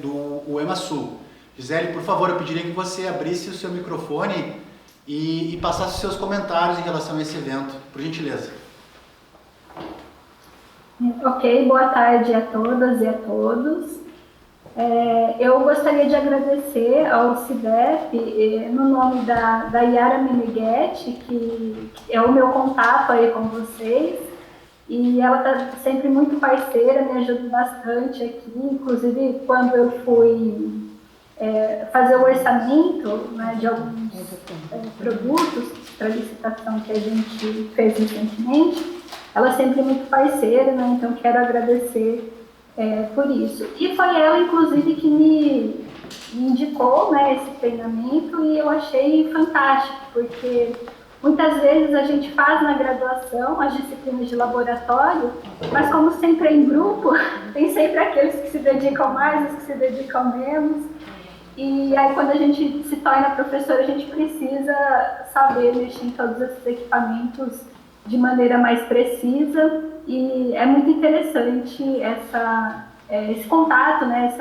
do UEMA-Sul. Gisele, por favor, eu pediria que você abrisse o seu microfone e passasse os seus comentários em relação a esse evento, por gentileza. Ok, boa tarde a todas e a todos. Eu gostaria de agradecer ao CIDEP, no nome da Yara Meneghetti, que é o meu contato aí com vocês, e ela está sempre muito parceira, me ajuda bastante aqui, inclusive quando eu fui fazer o orçamento, né, de alguns produtos para licitação que a gente fez recentemente, ela sempre é muito parceira, né, então quero agradecer por isso. E foi ela, inclusive, que me indicou, né, esse treinamento e eu achei fantástico, porque muitas vezes a gente faz na graduação as disciplinas de laboratório, mas como sempre é em grupo, tem sempre aqueles que se dedicam mais, os que se dedicam menos. E aí quando a gente se torna professor, a gente precisa saber mexer em todos esses equipamentos de maneira mais precisa, e é muito interessante esse contato, né,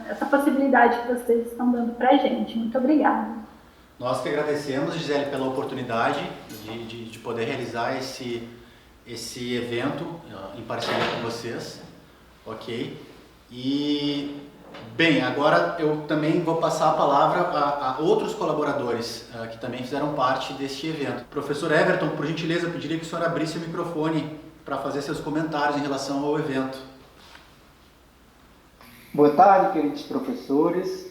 essa possibilidade que vocês estão dando para a gente. Muito obrigada. Nós que agradecemos, Gisele, pela oportunidade de poder realizar esse evento em parceria com vocês, ok? E, bem, agora eu também vou passar a palavra a outros colaboradores que também fizeram parte deste evento. Professor Everton, por gentileza, eu pediria que o senhor abrisse o microfone para fazer seus comentários em relação ao evento. Boa tarde, queridos professores.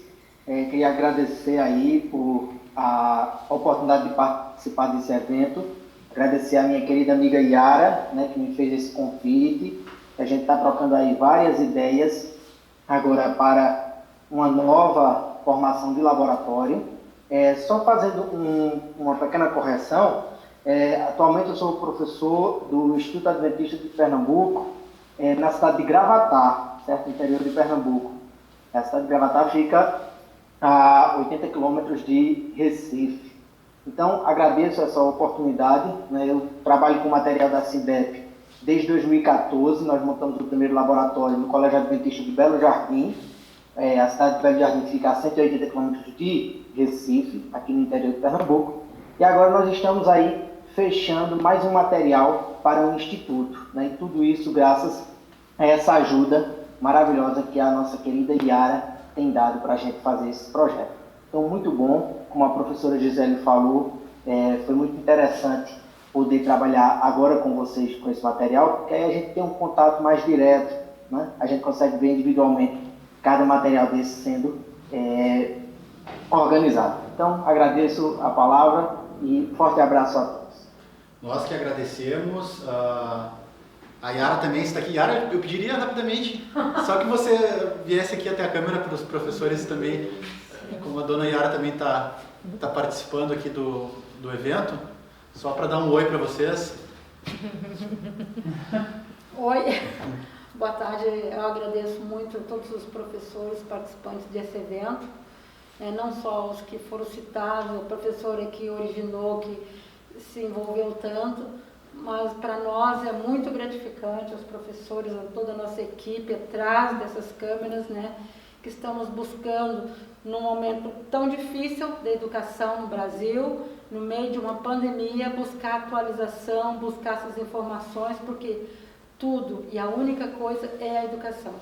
Queria agradecer aí por a oportunidade de participar desse evento. Agradecer a minha querida amiga Yara, né, que me fez esse convite. A gente está trocando aí várias ideias agora para uma nova formação de laboratório. Só fazendo uma pequena correção, atualmente eu sou professor do Instituto Adventista de Pernambuco, na cidade de Gravatar, certo? No interior de Pernambuco. A cidade de Gravatar fica a 80 quilômetros de Recife. Então, agradeço essa oportunidade, né? Eu trabalho com material da SINDEP desde 2014, nós montamos o primeiro laboratório no Colégio Adventista de Belo Jardim. A cidade de Belo Jardim fica a 180 quilômetros de Recife, aqui no interior de Pernambuco. E agora nós estamos aí fechando mais um material para o Instituto, né? E tudo isso graças a essa ajuda maravilhosa que a nossa querida Yara tem dado para a gente fazer esse projeto. Então, muito bom, como a professora Gisele falou, foi muito interessante poder trabalhar agora com vocês com esse material, porque aí a gente tem um contato mais direto, né? A gente consegue ver individualmente cada material desse sendo organizado. Então, agradeço a palavra e forte abraço a todos. Nós que agradecemos. A Yara também está aqui. Yara, eu pediria rapidamente, só que você viesse aqui até a câmera para os professores também, como a dona Yara também está participando aqui do evento, só para dar um oi para vocês. Oi, boa tarde. Eu agradeço muito a todos os professores participantes desse evento, não só os que foram citados, o professor que originou, que se envolveu tanto, mas para nós é muito gratificante, os professores, toda a nossa equipe atrás dessas câmeras, né, que estamos buscando num momento tão difícil da educação no Brasil, no meio de uma pandemia, buscar atualização, buscar essas informações, porque tudo e a única coisa é a educação.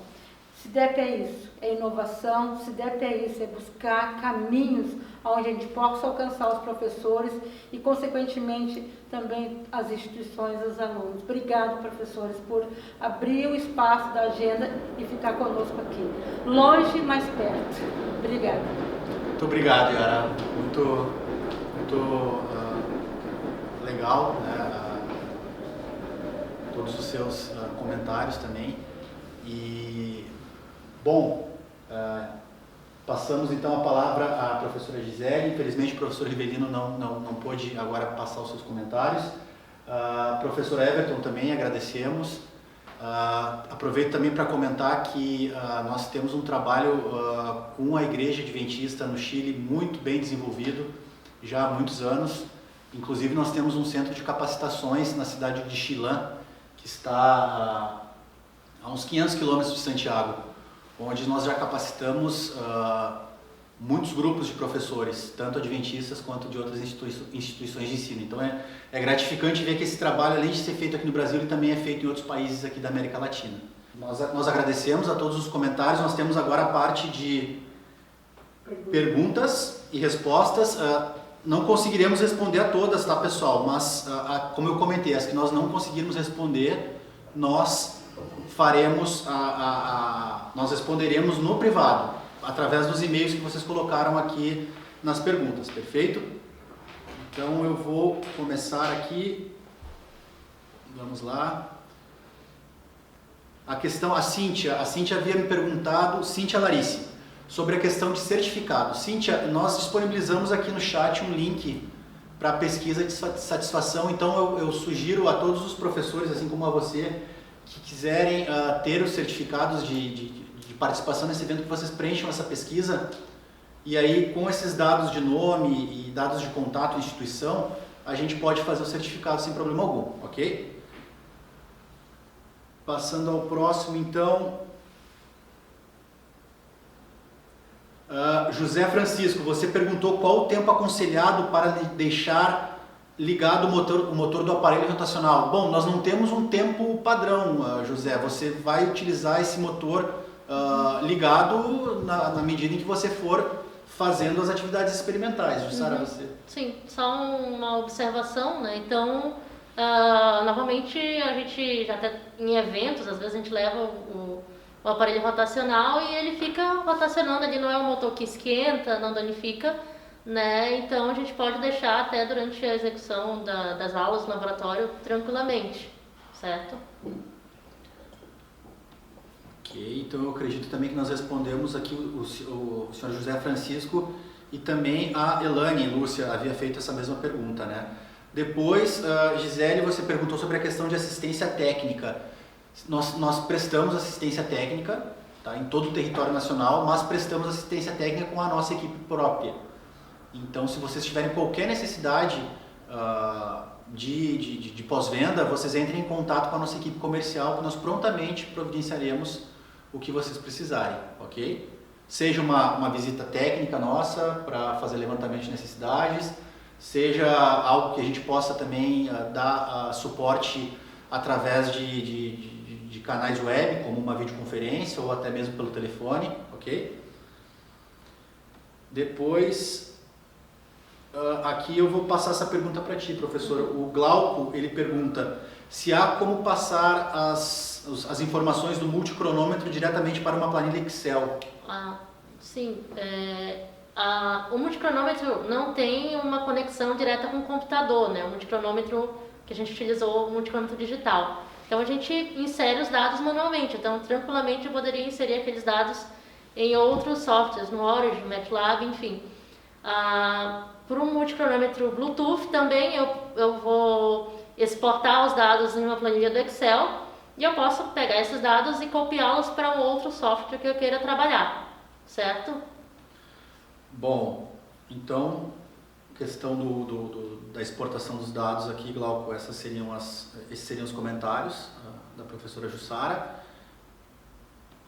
SIDEP é isso, é inovação, SIDEP é isso, é buscar caminhos onde a gente possa alcançar os professores e, consequentemente, também as instituições e os alunos. Obrigado, professores, por abrir o espaço da agenda e ficar conosco aqui. Longe, mas perto. Obrigada. Muito obrigado, Yara. Muito legal, né? Todos os seus comentários também. E, bom, passamos então a palavra à professora Gisele. Infelizmente o professor Rivelino não pôde agora passar os seus comentários. Professor Everton também agradecemos. Aproveito também para comentar que nós temos um trabalho com a Igreja Adventista no Chile muito bem desenvolvido já há muitos anos. Inclusive nós temos um centro de capacitações na cidade de Chilã, que está a uns 500 quilômetros de Santiago, onde nós já capacitamos muitos grupos de professores, tanto adventistas quanto de outras instituições de ensino. Então é gratificante ver que esse trabalho, além de ser feito aqui no Brasil, ele também é feito em outros países aqui da América Latina. Nós agradecemos a todos os comentários. Nós temos agora a parte de perguntas e respostas. Não conseguiremos responder a todas, tá, pessoal? Mas, como eu comentei, as que nós não conseguirmos responder, nós nós responderemos no privado, através dos e-mails que vocês colocaram aqui nas perguntas, perfeito? Então eu vou começar aqui, vamos lá. A Cíntia havia me perguntado, Cíntia Larice, sobre a questão de certificado. Cíntia, nós disponibilizamos aqui no chat um link para a pesquisa de satisfação, então eu sugiro a todos os professores, assim como a você, que quiserem ter os certificados de participação nesse evento, que vocês preencham essa pesquisa, e aí com esses dados de nome e dados de contato, instituição, a gente pode fazer o certificado sem problema algum, ok? Passando ao próximo, então. José Francisco, você perguntou qual o tempo aconselhado para deixar ligado o motor do aparelho rotacional. Bom, nós não temos um tempo padrão, José. Você vai utilizar esse motor ligado na medida em que você for fazendo as atividades experimentais. Jussara, você? Sim, só uma observação, né? Então, novamente, a gente já até em eventos, às vezes a gente leva o aparelho rotacional e ele fica rotacionando, ele não é um motor que esquenta, não danifica, né? Então a gente pode deixar até durante a execução das aulas no laboratório tranquilamente, certo? Ok, então eu acredito também que nós respondemos aqui o senhor José Francisco e também a Elane Lúcia havia feito essa mesma pergunta, né? Depois, Gisele, você perguntou sobre a questão de assistência técnica. Nós prestamos assistência técnica, tá, em todo o território nacional, mas prestamos assistência técnica com a nossa equipe própria. Então, se vocês tiverem qualquer necessidade de pós-venda, vocês entrem em contato com a nossa equipe comercial, que nós prontamente providenciaremos o que vocês precisarem, ok? Seja uma visita técnica nossa para fazer levantamento de necessidades, seja algo que a gente possa também dar suporte através de canais web, como uma videoconferência ou até mesmo pelo telefone, ok? Depois, aqui eu vou passar essa pergunta para ti, professor. O Glauco, ele pergunta se há como passar as informações do multicronômetro diretamente para uma planilha Excel. Sim. O multicronômetro não tem uma conexão direta com o computador, né? O multicronômetro que a gente utilizou, o multicronômetro digital. Então a gente insere os dados manualmente, então tranquilamente eu poderia inserir aqueles dados em outros softwares, no Origin, MATLAB, enfim. Por um multicronômetro Bluetooth também eu vou exportar os dados em uma planilha do Excel e eu posso pegar esses dados e copiá-los para um outro software que eu queira trabalhar, certo? Bom, então, questão da exportação dos dados aqui, Glauco, esses seriam os comentários da professora Jussara.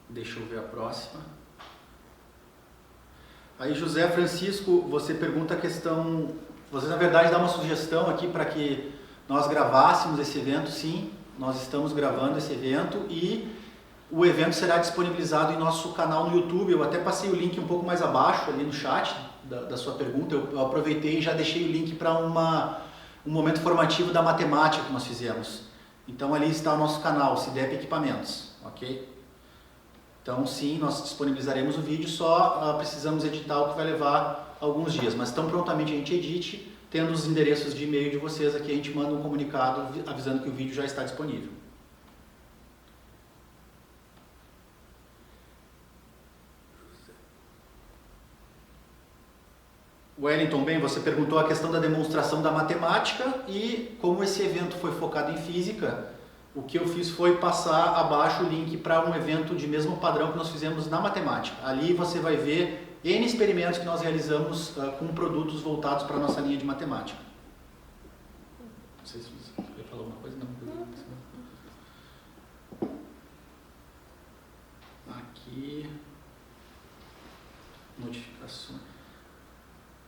Deixa eu ver a próxima. Aí, José Francisco, você pergunta a questão... Você, na verdade, dá uma sugestão aqui para que nós gravássemos esse evento. Sim, nós estamos gravando esse evento e o evento será disponibilizado em nosso canal no YouTube. Eu até passei o link um pouco mais abaixo ali no chat da sua pergunta. Eu aproveitei e já deixei o link para um momento formativo da matemática que nós fizemos. Então ali está o nosso canal, CIDEP Equipamentos, ok? Então sim, nós disponibilizaremos o vídeo, só precisamos editar, o que vai levar alguns dias. Mas tão prontamente a gente edite, tendo os endereços de e-mail de vocês aqui, a gente manda um comunicado avisando que o vídeo já está disponível. Wellington, bem, você perguntou a questão da demonstração da matemática e como esse evento foi focado em física, o que eu fiz foi passar abaixo o link para um evento de mesmo padrão que nós fizemos na matemática. Ali você vai ver N experimentos que nós realizamos com produtos voltados para a nossa linha de matemática. Não sei se você quer falar alguma coisa. Não. Aqui. Notificações.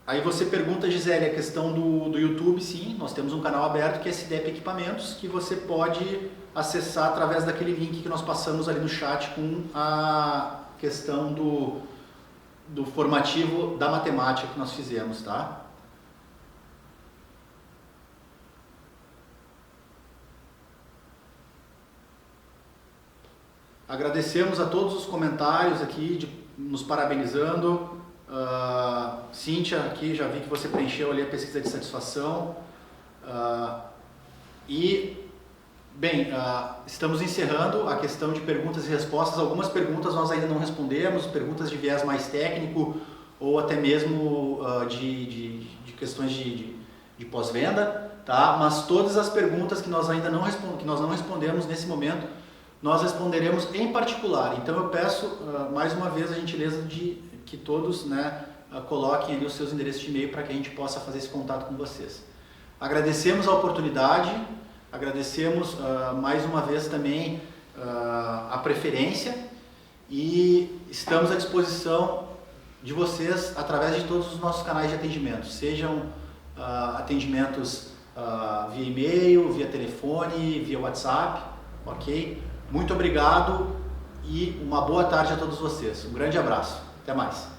Aí você pergunta, Gisele, a questão do YouTube. Sim, nós temos um canal aberto que é CIDEP Equipamentos, que você pode acessar através daquele link que nós passamos ali no chat com a questão do formativo da matemática que nós fizemos, tá? Agradecemos a todos os comentários aqui, nos parabenizando. Cíntia, aqui já vi que você preencheu ali a pesquisa de satisfação. Bem, estamos encerrando a questão de perguntas e respostas. Algumas perguntas nós ainda não respondemos, perguntas de viés mais técnico ou até mesmo de questões de pós-venda, tá? Mas todas as perguntas que nós ainda não respondemos nesse momento, nós responderemos em particular. Então eu peço mais uma vez a gentileza de que todos, né, coloquem ali os seus endereços de e-mail para que a gente possa fazer esse contato com vocês. Agradecemos a oportunidade, agradecemos mais uma vez também a preferência e estamos à disposição de vocês através de todos os nossos canais de atendimento, sejam atendimentos via e-mail, via telefone, via WhatsApp, ok? Muito obrigado e uma boa tarde a todos vocês. Um grande abraço. Até mais.